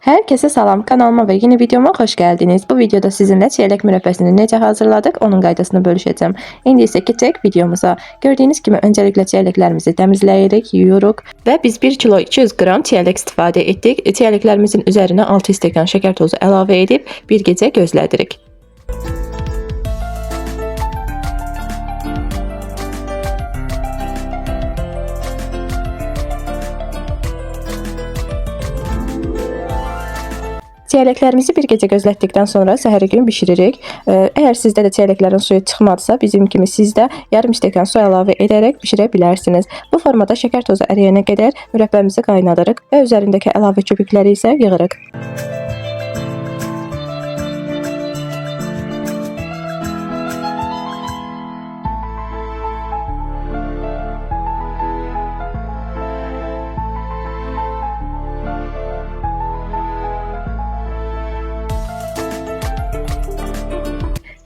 Herkese salam, kanalıma ve yeni videoma hoş geldiniz. Bu videoda sizinle çeyrek mürəbbəsini necə hazırladık, onun qaydasını bölüşəcəm. İndi isə keçək videomuza. Gördüyünüz kimi öncelikle çeyrəklərimizi təmizləyirik, yuyuruq və biz 1 kilo 200 qram çeyrək istifadə etdik. Çeyrəklərimizin üzərinə 6 stəkan şəkər tozu əlavə edib bir gecə gözlədirik. Çeyrəklərimizi bir gecə gözlətdikdən sonra səhəri gün bişiririk. Əgər sizdə də çeyrəklərin suyu çıxmadısa, bizim kimi siz də yarım stəkan su əlavə edərək bişirə bilərsiniz. Bu formada şəkər tozu əriyənə qədər mürəbbəmizi qaynadırıq və üzərindəki əlavə köpükləri isə yığırıq.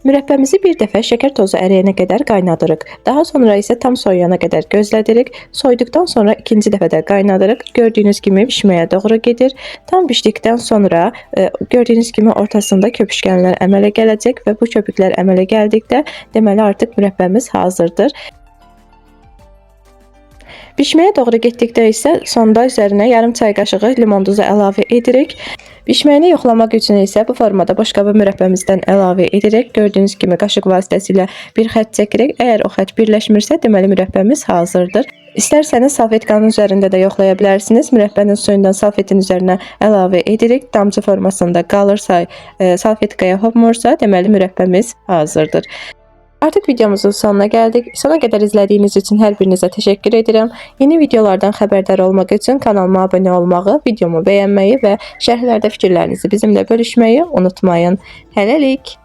Mürəbbəmizi bir dəfə şəkər tozu əriyənə qədər qaynadırıq. Daha sonra isə tam soyuyana qədər gözlədirik. Soyduqdan sonra ikinci dəfə də qaynadırıq. Gördüyünüz kimi pişməyə doğru gedir. Tam pişdikdən sonra gördüyünüz kimi ortasında köpüşkənlər əmələ gələcək və bu köpüklər əmələ gəldikdə deməli artıq mürəbbəmiz hazırdır. Bişməyə doğru getdikdə isə sonda üzərinə yarım çay qaşığı limon duzu əlavə edirik. Bişməyini yoxlamaq üçün isə bu formada boşqaba mürəbbəmizdən əlavə edirik. Gördüyünüz kimi qaşıq vasitəsilə bir xətt çəkirik. Əgər o xətt birləşmirsə, deməli mürəbbəmiz hazırdır. İstərsəniz salfetkanın üzərində də yoxlaya bilərsiniz. Mürəbbənin suyundan salfetin üzərinə əlavə edirik. Damcı formasında qalırsa, salfetkaya hopmursa, deməli mürəbbəmiz hazırdır. Artık videomuzun sonuna geldik. Sona kadar izlediğiniz için her birinize teşekkür ederim. Yeni videolardan haberdar olmak için kanalıma abone olmağı, videomu beğenmeyi ve şərhlərdə fikirlərinizi bizimle bölüşmeyi unutmayın. Hələlik.